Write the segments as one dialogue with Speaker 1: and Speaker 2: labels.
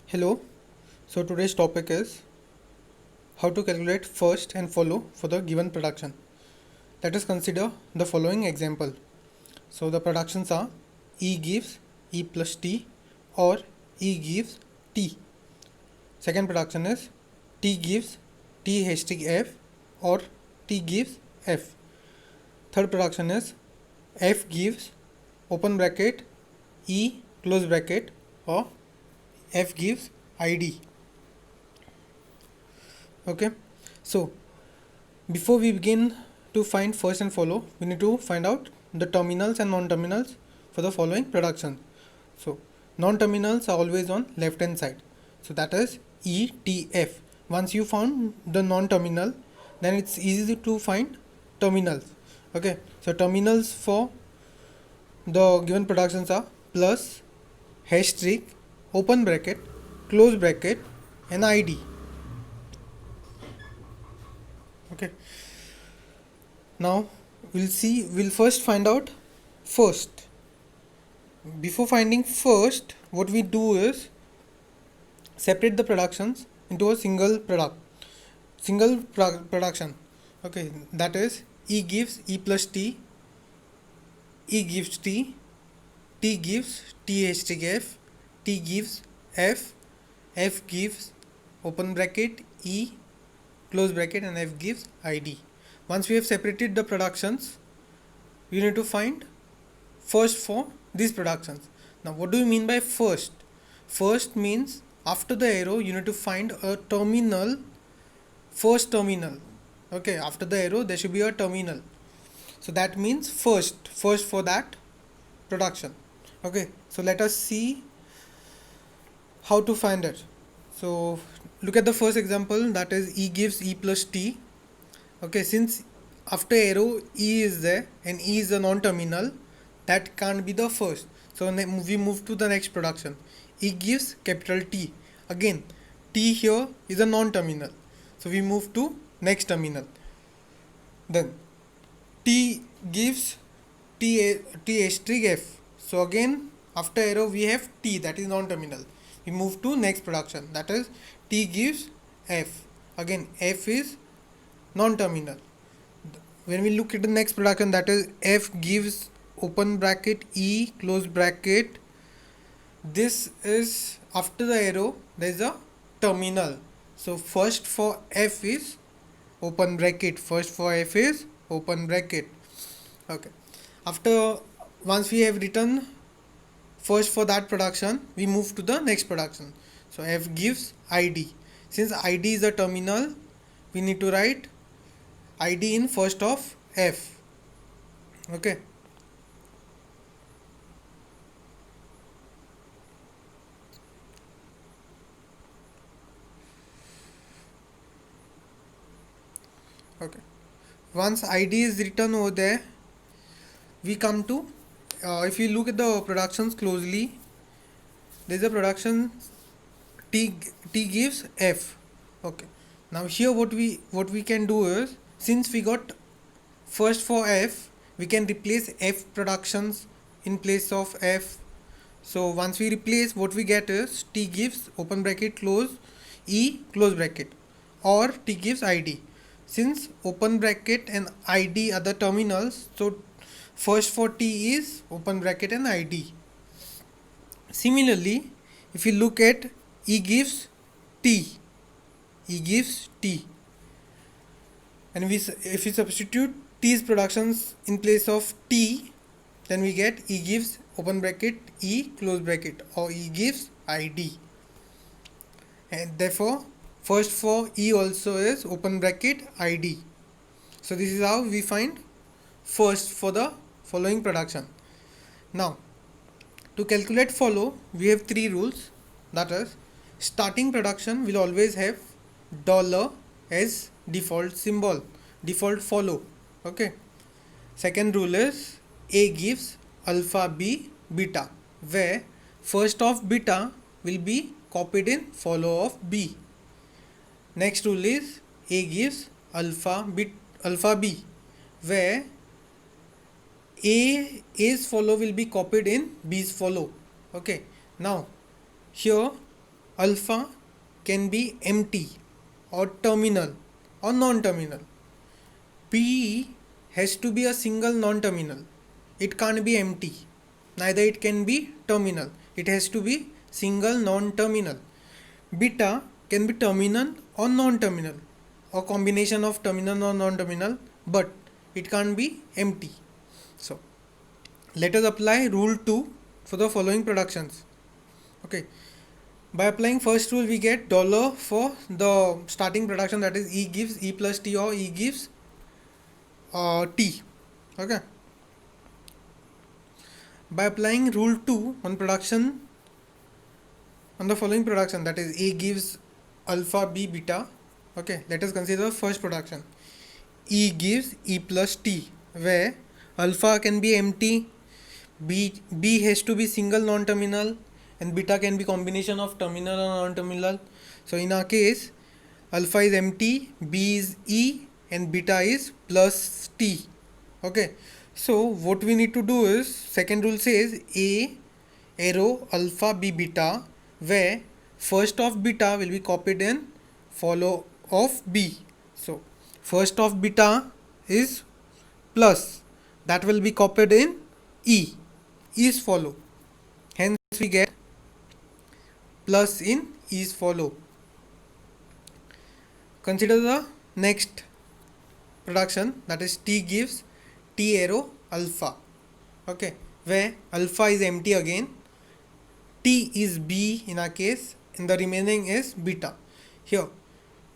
Speaker 1: Hello, so today's topic is how to calculate first and follow for the given production. Let us consider the following example. So the productions are E gives E plus T or E gives T. Second production is T gives T hashtag F or T gives F. Third production is F gives open bracket E close bracket or F gives ID. Okay, so before we begin to find first and follow, we need to find out the terminals and non-terminals for the following production. So non-terminals are always on left hand side, so that is ETF. Once you found the non-terminal, then it's easy to find terminals. Okay, so terminals for the given productions are plus, hashtag, open bracket, close bracket and ID. Okay, now we'll first find out first. Before finding first, what we do is separate the productions into a single production. Okay, that is E gives E plus T, E gives T, T gives T hashtag F, T gives F, F gives open bracket E close bracket and F gives ID. Once we have separated the productions, we need to find first for these productions. Now what do you mean by first? First means after the arrow you need to find a terminal, first terminal. Okay, after the arrow there should be a terminal. So that means first for that production. Okay, so let us see how to find it. So look at the first example, that is E gives E plus T. Okay, since after arrow E is there and E is a non-terminal, that can't be the first. So we move to the next production. E gives capital T. Again, T here is a non-terminal. So we move to next terminal. Then T gives T hashtag F. So again, after arrow we have T, that is non-terminal. We move to next production, that is T gives F. Again, F is non-terminal. When we look at the next production, that is F gives open bracket E close bracket. This is after the arrow there is a terminal. So first for F is open bracket. First for F is open bracket. Okay. After once we have written first for that production, we move to the next production. So F gives ID. Since ID is a terminal, we need to write ID in first of F. Okay. Okay. Once ID is written over there, we come to if you look at the productions closely, there is a production T gives F. Okay. Now here what we can do is, since we got first for F, we can replace F productions in place of F. So once we replace, what we get is T gives open bracket close E close bracket or T gives ID. Since open bracket and ID are the terminals, so first for T is open bracket and ID. Similarly, if you look at E gives T, E gives T, and if we substitute T's productions in place of T, then we get E gives open bracket E close bracket or E gives ID. And therefore first for E also is open bracket ID. So this is how we find first for the following production. Now to calculate follow, we have three rules. That is, starting production will always have dollar as default symbol, default follow. Okay. Second rule is A gives alpha B beta, where first of beta will be copied in follow of B. Next rule is A gives alpha B, where A's follow will be copied in B's follow. Okay. Now here alpha can be empty or terminal or non-terminal. B has to be a single non-terminal. It can't be empty. Neither it can be terminal. It has to be single non-terminal. Beta can be terminal or non-terminal or combination of terminal or non-terminal, but it can't be empty. So let us apply rule 2 for the following productions. Okay, by applying first rule we get dollar for the starting production, that is E gives E plus T or E gives T. Okay, by applying rule 2 on production, on the following production, that is A gives alpha B beta. Okay, let us consider first production. E gives E plus T, where alpha can be empty, B has to be single non-terminal, and beta can be combination of terminal or non-terminal. So in our case, alpha is empty, B is E, and beta is plus T. Okay, so what we need to do is, second rule says A arrow alpha B beta, where first of beta will be copied in follow of B. So first of beta is plus, that will be copied in E. Is follow, hence we get plus in is follow. Consider the next production, that is T gives T arrow alpha. Okay, where alpha is empty again, T is B in our case, and the remaining is beta. Here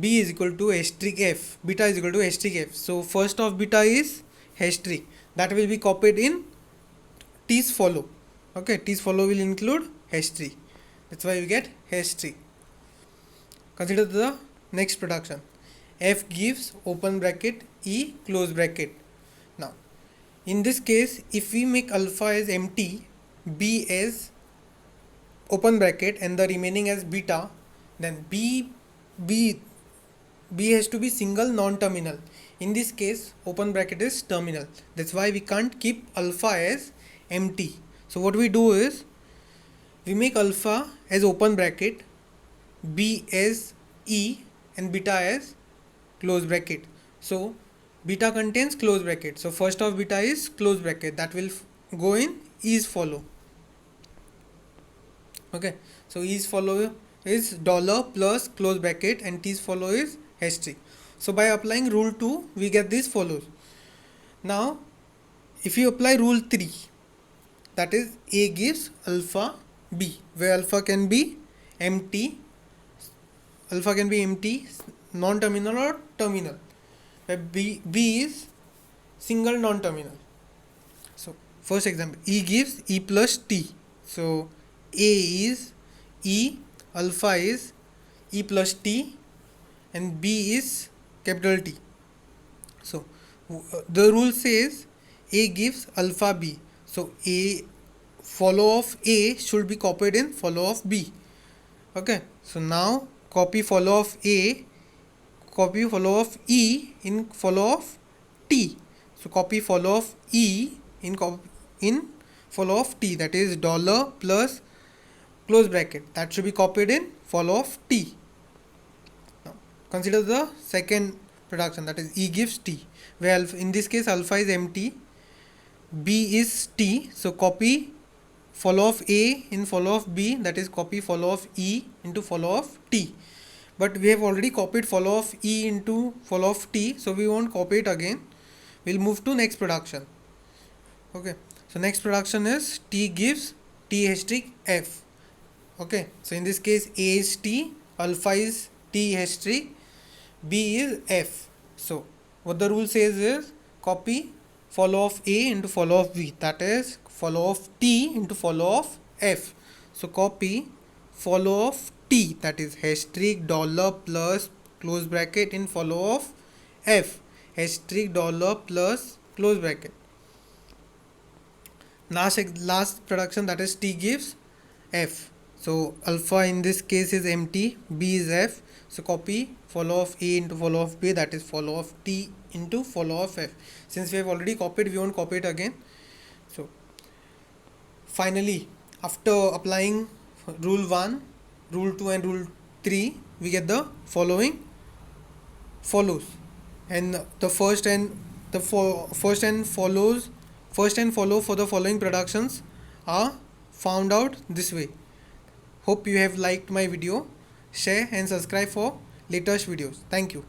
Speaker 1: B is equal to asterisk F, beta is equal to asterisk F. So first of beta is asterisk, that will be copied in T's follow. Okay, T's follow will include asterisk. That's why we get asterisk. Consider the next production. F gives open bracket E close bracket. Now, in this case, if we make alpha as empty, B as open bracket, and the remaining as beta, then B has to be single non-terminal. In this case, open bracket is terminal. That's why we can't keep alpha as empty. So what we do is, we make alpha as open bracket, B as E, and beta as close bracket. So beta contains close bracket. So first of beta is close bracket, that will go in is follow. Okay, so is follow is dollar plus close bracket, and T's follow is asterisk. So by applying rule 2 we get this follows. Now if you apply rule 3, that is A gives alpha B, where alpha can be empty, non-terminal or terminal, where B is single non-terminal. So first example, E gives E plus T. So A is E, alpha is E plus T, and B is capital T. So the rule says A gives alpha B. So A follow of A should be copied in follow of B. Okay, so now copy follow of A, copy follow of E in follow of T. So copy follow of E in follow of T, that is dollar plus close bracket, that should be copied in follow of T. Now consider the second production, that is E gives T, where in this case alpha is empty, B is T, so copy follow of A in follow of B, that is copy follow of E into follow of T. But we have already copied follow of E into follow of T, so we won't copy it again. We'll move to next production. Okay, so next production is T gives T asterisk F. Okay, so in this case A is T, alpha is T asterisk, B is F. So what the rule says is copy follow of A into follow of B, that is follow of T into follow of F. So copy follow of T, that is asterisk dollar plus close bracket in follow of F, asterisk dollar plus close bracket. Last production, that is T gives F. So alpha in this case is empty, B is F. So copy follow of A into follow of B, that is follow of T into follow of F. Since we have already copied, we won't copy it again. So finally, after applying rule 1, rule 2 and rule 3, we get the following follows. And the first and follow for the following productions are found out this way. Hope you have liked my video. Share and subscribe for latest videos. Thank you.